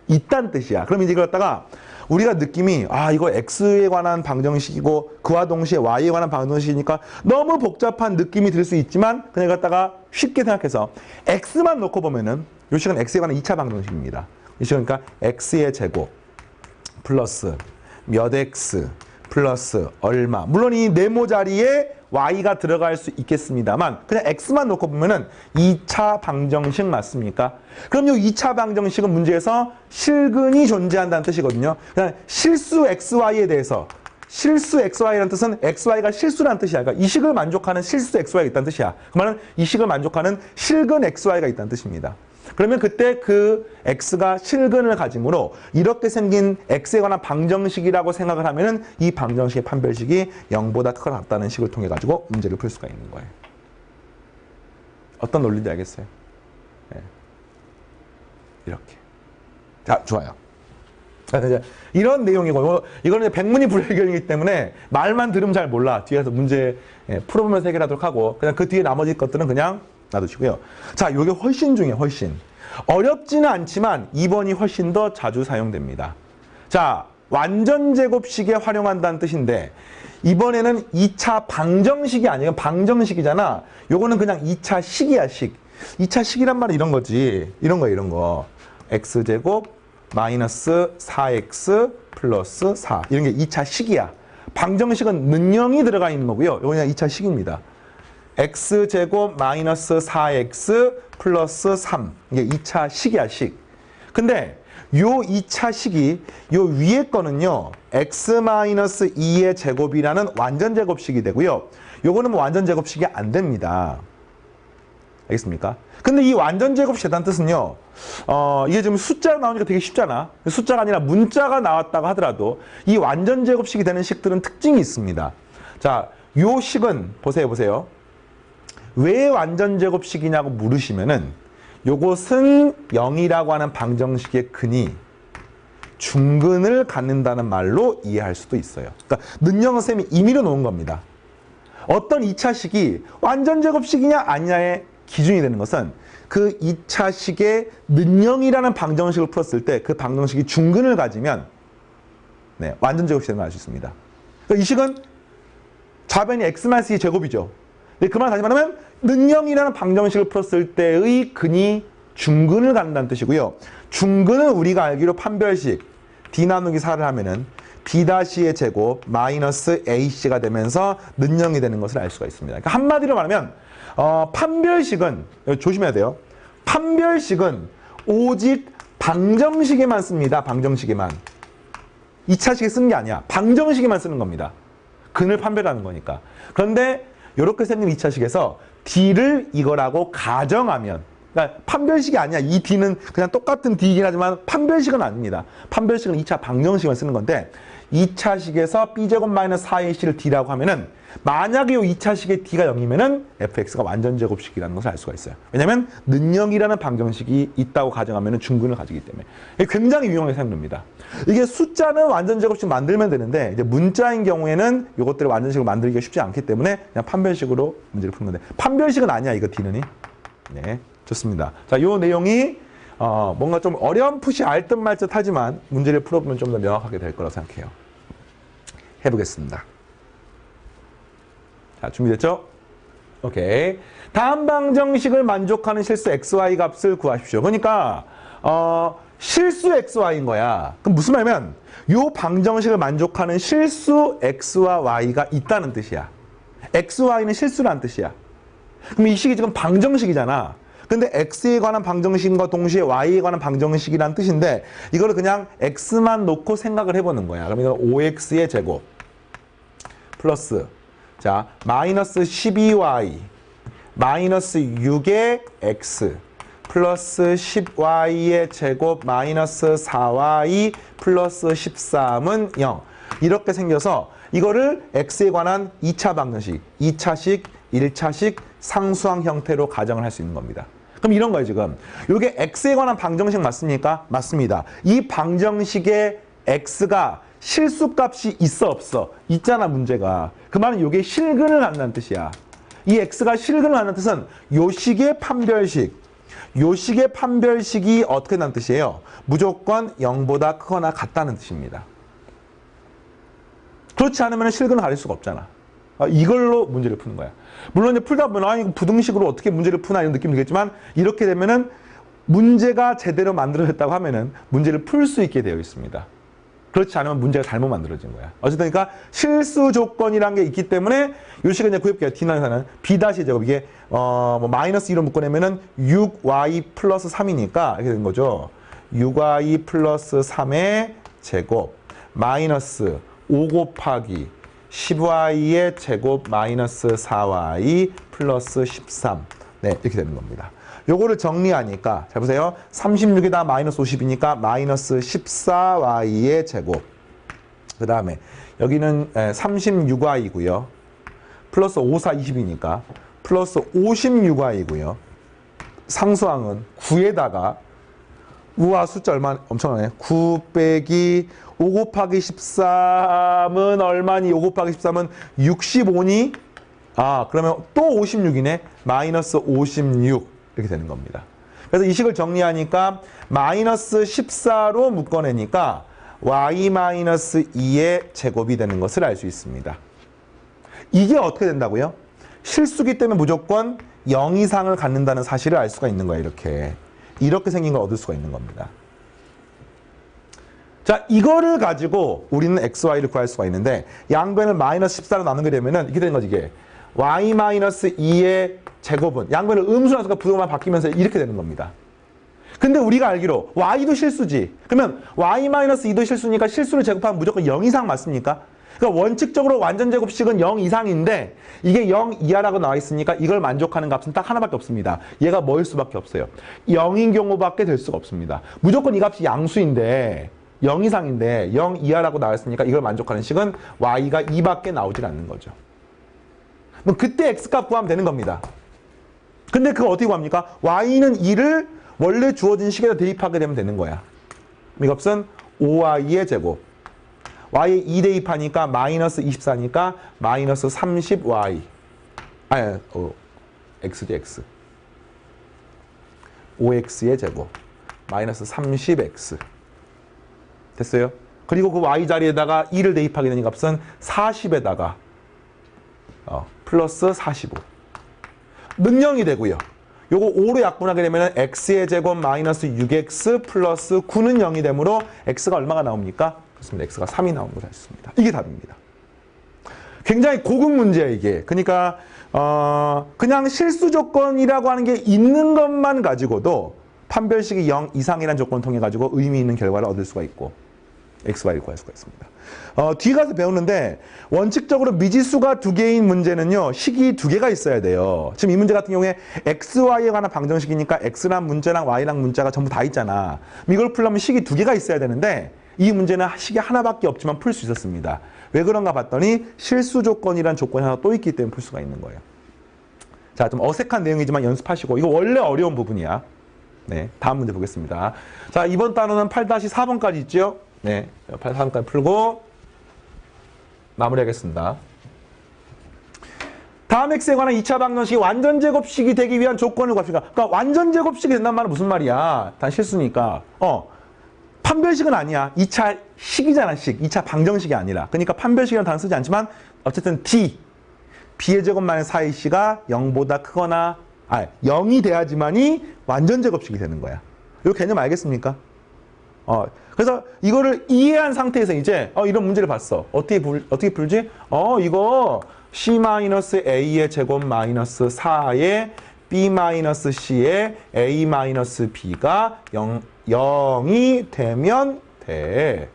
있다는 뜻이야. 그럼 이제 이걸 갖다가 우리가 느낌이 이거 x에 관한 방정식이고 그와 동시에 y에 관한 방정식이니까 너무 복잡한 느낌이 들 수 있지만 그냥 갖다가 쉽게 생각해서 x만 놓고 보면은 요 식은 x에 관한 2차 방정식입니다. 이 식은 그러니까 x의 제곱 플러스 몇 x 플러스 얼마. 물론 이 네모 자리에 y가 들어갈 수 있겠습니다만 그냥 x만 놓고 보면은 2차 방정식 맞습니까? 그럼 이 2차 방정식은 문제에서 실근이 존재한다는 뜻이거든요. 그냥 실수 xy에 대해서 실수 xy라는 뜻은 xy가 실수라는 뜻이야. 그러니까 이 식을 만족하는 실수 xy가 있다는 뜻이야. 그 말은 이 식을 만족하는 실근 xy가 있다는 뜻입니다. 그러면 그때 그 x가 실근을 가지므로 이렇게 생긴 x에 관한 방정식이라고 생각을 하면은 이 방정식의 판별식이 0보다 크거나 같다는 식을 통해 가지고 문제를 풀 수가 있는 거예요. 어떤 논리인지 알겠어요? 네. 이렇게. 자, 좋아요. 이제 이런 내용이고 이거는 백문이 불여일견이기 때문에 말만 들으면 잘 몰라. 뒤에서 문제 풀어보면서 해결하도록 하고 그냥 그 뒤에 나머지 것들은 그냥 놔두시고요. 자, 요게 훨씬 중요해요. 훨씬. 어렵지는 않지만 2번이 훨씬 더 자주 사용됩니다. 자, 완전 제곱식에 활용한다는 뜻인데 이번에는 2차 방정식이 아니에요. 방정식이잖아. 요거는 그냥 2차 식이야, 식. 2차 식이란 말은 이런 거지. 이런 거, 이런 거. x제곱 마이너스 4x 플러스 4. 이런 게 2차 식이야. 방정식은 는영이 들어가 있는 거고요. 요거 그냥 2차 식입니다. x제곱 마이너스 4x 플러스 3. 이게 2차 식이야, 식. 근데 요 2차 식이 요 위에 거는요. x-2의 제곱이라는 완전 제곱식이 되고요. 요거는 완전 제곱식이 안 됩니다. 알겠습니까? 근데 이 완전 제곱식이라는 뜻은요. 이게 지금 숫자로 나오니까 되게 쉽잖아. 숫자가 아니라 문자가 나왔다고 하더라도 이 완전 제곱식이 되는 식들은 특징이 있습니다. 자, 요 식은 보세요. 왜 완전 제곱식이냐고 물으시면은 요것은 0이라고 하는 방정식의 근이 중근을 갖는다는 말로 이해할 수도 있어요. 그러니까 는영은 쌤이 임의로 놓은 겁니다. 어떤 2차식이 완전 제곱식이냐 아니냐의 기준이 되는 것은 그 2차식의 는영이라는 방정식을 풀었을 때 그 방정식이 중근을 가지면 네, 완전 제곱식이 되는 걸 알 수 있습니다. 그러니까 이 식은 좌변이 x-2의 제곱이죠. 그 말 다시 말하면 는영이라는 방정식을 풀었을 때의 근이 중근을 갖는다는 뜻이고요. 중근은 우리가 알기로 판별식 d 나누기 4를 하면은 b-의 제곱 마이너스 ac가 되면서 는영이 되는 것을 알 수가 있습니다. 그러니까 한마디로 말하면 판별식은 조심해야 돼요. 판별식은 오직 방정식에만 씁니다. 방정식에만. 2차식에 쓰는 게 아니야. 방정식에만 쓰는 겁니다. 근을 판별하는 거니까. 그런데 이렇게 생긴 2차식에서 d를 이거라고 가정하면 그러니까 판별식이 아니야. 이 d는 그냥 똑같은 d이긴 하지만 판별식은 아닙니다. 판별식은 2차 방정식만 쓰는 건데 2차식에서 b제곱 마이너스 4ac를 d라고 하면은 만약에 이 2차식의 d가 0이면은 fx가 완전 제곱식이라는 것을 알 수가 있어요. 왜냐면 는영이라는 방정식이 있다고 가정하면은 중근을 가지기 때문에. 굉장히 유용하게 사용됩니다. 이게 숫자는 완전 제곱식 만들면 되는데 이제 문자인 경우에는 이것들을 완전식으로 만들기가 쉽지 않기 때문에 그냥 판별식으로 문제를 푸는 건데 판별식은 아니야 이거 d는. 네, 좋습니다. 자, 요 내용이 뭔가 좀 어렴풋이 알듯 말듯 하지만 문제를 풀어보면 좀 더 명확하게 될 거라고 생각해요. 해보겠습니다. 자, 준비됐죠? 오케이. 다음 방정식을 만족하는 실수 xy 값을 구하십시오. 그러니까 실수 xy인 거야. 그럼 무슨 말이냐면 요 방정식을 만족하는 실수 x와 y가 있다는 뜻이야. xy는 실수라는 뜻이야. 그럼 이 식이 지금 방정식이잖아. 근데 x에 관한 방정식과 동시에 y에 관한 방정식이라는 뜻인데 이거를 그냥 x만 놓고 생각을 해보는 거야. 그럼 이건 5x의 제곱 플러스 자 마이너스 12y 마이너스 6의 x 플러스 10y의 제곱 마이너스 4y 플러스 13은 0 이렇게 생겨서 이거를 x에 관한 2차 방정식, 2차식, 1차식 상수항 형태로 가정을 할 수 있는 겁니다. 그럼 이런 거예요 지금. 이게 x에 관한 방정식 맞습니까? 맞습니다. 이 방정식의 x가 실수값이 있어 없어? 있잖아 문제가. 그 말은 이게 실근을 갖는다는 뜻이야. 이 x가 실근을 갖는 뜻은 요 식의 판별식, 요 식의 판별식이 어떻게 된다는 뜻이에요? 무조건 0보다 크거나 같다는 뜻입니다. 그렇지 않으면 실근을 가릴 수가 없잖아. 이걸로 문제를 푸는 거야. 물론 이제 풀다 보면 이거 부등식으로 어떻게 문제를 푸나 이런 느낌이 들겠지만 이렇게 되면은 문제가 제대로 만들어졌다고 하면은 문제를 풀 수 있게 되어 있습니다. 그렇지 않으면 문제가 잘못 만들어진 거야. 어쨌든 그러니까 실수 조건이란 게 있기 때문에 요 식을 이제 구해볼게요. D나사는 B-의 제곱 이게 뭐 마이너스 2로 묶어내면은 6y 플러스 3이니까 이렇게 된 거죠. 6y 플러스 3의 제곱 마이너스 5 곱하기 10y의 제곱 마이너스 4y 플러스 13 네 이렇게 되는 겁니다. 요거를 정리하니까 잘 보세요. 36에다 마이너스 50이니까 마이너스 14y의 제곱 그 다음에 여기는 36y고요. 플러스 5, 4, 20이니까 플러스 56y고요. 상수항은 9에다가 우와 숫자 얼마 엄청나네. 9 빼기 5 곱하기 13은 얼마니? 5 곱하기 13은 65니? 그러면 또 56이네. 마이너스 56 이렇게 되는 겁니다. 그래서 이 식을 정리하니까 마이너스 14로 묶어내니까 y-2의 제곱이 되는 것을 알 수 있습니다. 이게 어떻게 된다고요? 실수기 때문에 무조건 0 이상을 갖는다는 사실을 알 수가 있는 거예요. 이렇게 생긴 걸 얻을 수가 있는 겁니다. 자, 이거를 가지고 우리는 xy를 구할 수가 있는데 양변을 마이너스 14로 나누게 되면은 이렇게 되는 거지. 이게 y-2의 제곱은 양변을 음수나서가 부동만 바뀌면서 이렇게 되는 겁니다. 근데 우리가 알기로 y도 실수지. 그러면 y-2도 실수니까 실수를 제곱하면 무조건 0 이상 맞습니까? 그러니까 원칙적으로 완전 제곱식은 0 이상인데 이게 0 이하라고 나와 있으니까 이걸 만족하는 값은 딱 하나밖에 없습니다. 얘가 뭐일 수밖에 없어요. 0인 경우밖에 될 수가 없습니다. 무조건 이 값이 양수인데 0 이상인데 0 이하라고 나와 있으니까 이걸 만족하는 식은 y가 2밖에 나오질 않는 거죠. 그럼 그때 x값 구하면 되는 겁니다. 근데 그거 어떻게 구합니까? y는 2를 원래 주어진 식에다 대입하게 되면 되는 거야. 이 값은 5y의 제곱. y에 2 대입하니까 마이너스 24니까 마이너스 30y. x지 x. 5x의 제곱. 마이너스 30x. 됐어요? 그리고 그 y 자리에다가 2를 대입하게 되는 값은 40에다가 플러스 45. 는 0이 되고요. 요거 5로 약분하게 되면 x의 제곱 마이너스 6x 플러스 9는 0이 되므로 x가 얼마가 나옵니까? 그렇습니다. x가 3이 나오는 걸 알 수 있습니다. 이게 답입니다. 굉장히 고급 문제예요, 이게. 그러니까 그냥 실수 조건이라고 하는 게 있는 것만 가지고도 판별식이 0 이상이라는 조건을 통해 가지고 의미 있는 결과를 얻을 수가 있고 xy를 구할 수가 있습니다. 뒤에 가서 배우는데 원칙적으로 미지수가 두 개인 문제는요. 식이 두 개가 있어야 돼요. 지금 이 문제 같은 경우에 xy에 관한 방정식이니까 x랑 문자랑 y랑 문자가 전부 다 있잖아. 이걸 풀려면 식이 두 개가 있어야 되는데 이 문제는 식이 하나밖에 없지만 풀 수 있었습니다. 왜 그런가 봤더니 실수 조건이란 조건이 하나 또 있기 때문에 풀 수가 있는 거예요. 자, 좀 어색한 내용이지만 연습하시고 이거 원래 어려운 부분이야. 네, 다음 문제 보겠습니다. 자, 이번 단어는 8-4번까지 있죠? 네, 8-4번까지 풀고 마무리하겠습니다. 다음 x에 관한 2차 방정식이 완전 제곱식이 되기 위한 조건을 구합시다. 그러니까 완전 제곱식이 된단 말은 무슨 말이야? 단 실수니까. 판별식은 아니야. 2차 식이잖아, 식. 2차 방정식이 아니라. 그러니까 판별식이라는 단어 쓰지 않지만 어쨌든 d, b의 제곱 마이너스 4ac가 0보다 크거나 0이 돼야지만이 완전 제곱식이 되는 거야. 이 개념 알겠습니까? 그래서 이거를 이해한 상태에서 이제 이런 문제를 봤어. 어떻게 풀지? 이거 c-a의 제곱 마이너스 4의 b-c의 a-b가 0이 되면 돼.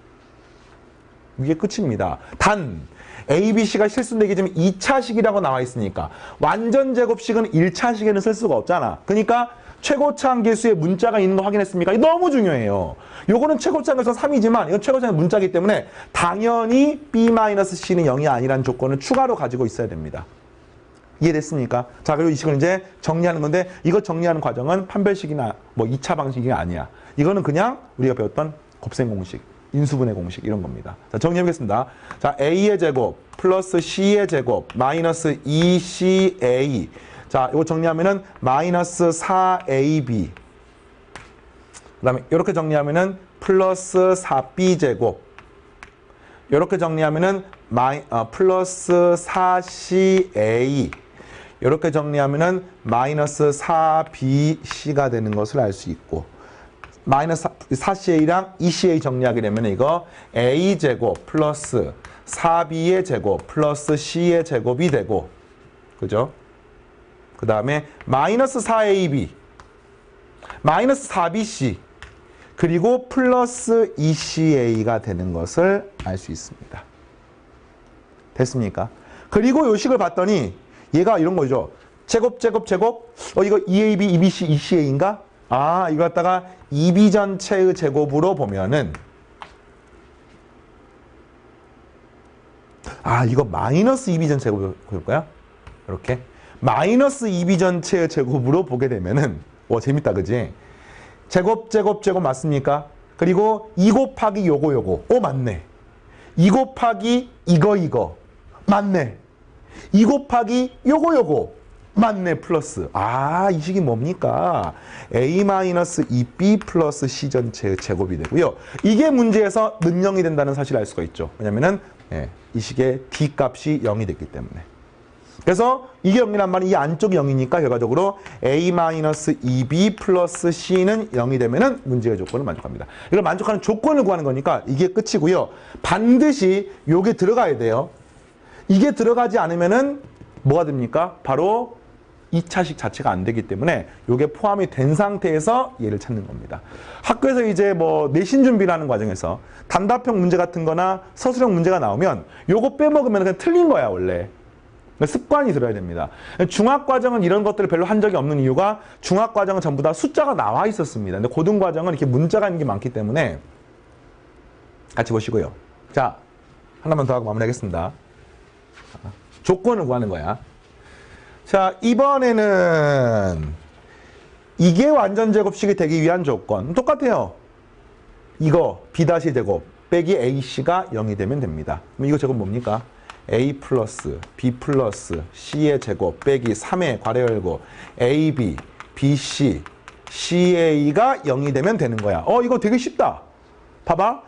이게 끝입니다. 단 A, B, C가 실수되기 전에 2차식이라고 나와 있으니까 완전 제곱식은 1차식에는 쓸 수가 없잖아. 그러니까 최고차항 계수에 문자가 있는 거 확인했습니까? 이거 너무 중요해요. 요거는 최고차항 계수가 3이지만 이건 최고차항 문자이기 때문에 당연히 B-C는 0이 아니라는 조건을 추가로 가지고 있어야 됩니다. 이해됐습니까? 자, 그리고 이 식을 이제 정리하는 건데 이거 정리하는 과정은 판별식이나 뭐 2차 방식이 아니야. 이거는 그냥 우리가 배웠던 곱셈 공식, 인수분해 공식 이런 겁니다. 자, 정리해보겠습니다. 자, A의 제곱 플러스 C의 제곱 마이너스 2CA. 자, 이거 정리하면은 마이너스 4AB. 그 다음에 이렇게 정리하면은 플러스 4B 제곱. 이렇게 정리하면은 플러스 4CA. 이렇게 정리하면은 마이너스 4BC가 되는 것을 알 수 있고, 마이너스 4CA랑 2CA 정리하게 되면 이거 A제곱 플러스 4B의 제곱 플러스 C의 제곱이 되고, 그죠? 그 다음에 마이너스 4AB 마이너스 4BC 그리고 플러스 2CA가 되는 것을 알 수 있습니다. 됐습니까? 그리고 요 식을 봤더니 얘가 이런 거죠. 제곱 제곱 제곱 이거 2AB, 2BC, 2CA인가? 이거 갖다가 2B 전체의 제곱으로 보면은 이거 마이너스 2B 전체 제곱으로 볼 거야? 이렇게 마이너스 2B 전체의 제곱으로 보게 되면은 재밌다, 그지? 제곱 제곱 제곱 맞습니까? 그리고 2 곱하기 요거 맞네. 2 곱하기 이거 맞네. 2 곱하기 요거 맞네 플러스. 아, 이 식이 뭡니까? A-2B 플러스 C 전체의 제곱이 되고요. 이게 문제에서 능령이 된다는 사실을 알 수가 있죠. 왜냐면은 이 식의 D 값이 0이 됐기 때문에. 그래서 이게 0이란 말은 이 안쪽이 0이니까 결과적으로 A-2B 플러스 C는 0이 되면은 문제의 조건을 만족합니다. 이걸 만족하는 조건을 구하는 거니까 이게 끝이고요. 반드시 요게 들어가야 돼요. 이게 들어가지 않으면은 뭐가 됩니까? 바로 2차식 자체가 안 되기 때문에 요게 포함이 된 상태에서 얘를 찾는 겁니다. 학교에서 이제 뭐 내신 준비를 하는 과정에서 단답형 문제 같은 거나 서술형 문제가 나오면 요거 빼먹으면 그냥 틀린 거야, 원래. 습관이 들어야 됩니다. 중학과정은 이런 것들을 별로 한 적이 없는 이유가 중학과정은 전부 다 숫자가 나와 있었습니다. 근데 고등과정은 이렇게 문자가 있는 게 많기 때문에 같이 보시고요. 자, 하나만 더 하고 마무리하겠습니다. 조건을 구하는 거야. 자, 이번에는 이게 완전제곱식이 되기 위한 조건. 똑같아요. 이거 B-제곱 빼기 AC가 0이 되면 됩니다. 그럼 이거 제곱 뭡니까? A 플러스 B 플러스 C의 제곱 빼기 3의 괄호 열고 AB, BC, CA가 0이 되면 되는 거야. 이거 되게 쉽다. 봐봐.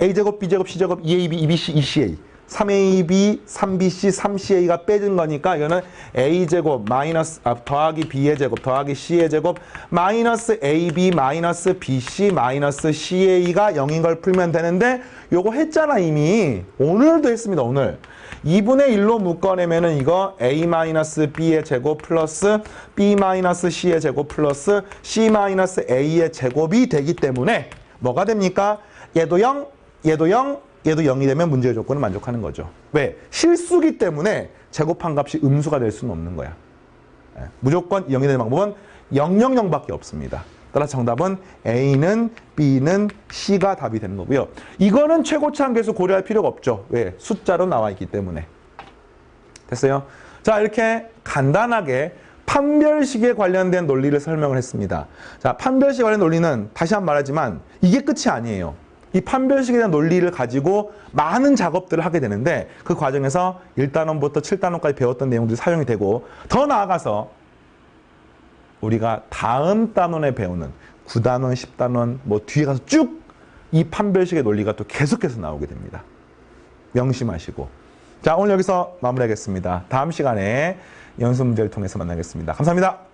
A제곱, B제곱, C제곱, 2AB, 2BC, 2CA. 3AB, 3BC, 3CA가 빼진 거니까 이거는 A제곱 마이너스 더하기 B의 제곱 더하기 C의 제곱 마이너스 AB 마이너스 BC 마이너스 CA가 0인 걸 풀면 되는데 요거 했잖아 이미. 오늘도 했습니다. 오늘. 2분의 1로 묶어내면은 이거 A 마이너스 B의 제곱 플러스 B 마이너스 C의 제곱 플러스 C 마이너스 A의 제곱이 되기 때문에 뭐가 됩니까? 얘도 0, 얘도 0, 얘도 0이 되면 문제의 조건을 만족하는 거죠. 왜? 실수기 때문에 제곱한 값이 음수가 될 수는 없는 거야. 무조건 0이 되는 방법은 000밖에 없습니다. 따라서 정답은 A는 B는 C가 답이 되는 거고요. 이거는 최고치 한계수 고려할 필요가 없죠. 왜? 숫자로 나와 있기 때문에. 됐어요? 자, 이렇게 간단하게 판별식에 관련된 논리를 설명을 했습니다. 자, 판별식 관련 논리는 다시 한번 말하지만 이게 끝이 아니에요. 이 판별식에 대한 논리를 가지고 많은 작업들을 하게 되는데 그 과정에서 1단원부터 7단원까지 배웠던 내용들이 사용이 되고 더 나아가서 우리가 다음 단원에 배우는 9단원, 10단원 뭐 뒤에 가서 쭉 이 판별식의 논리가 또 계속해서 나오게 됩니다. 명심하시고. 자, 오늘 여기서 마무리하겠습니다. 다음 시간에 연습 문제를 통해서 만나겠습니다. 감사합니다.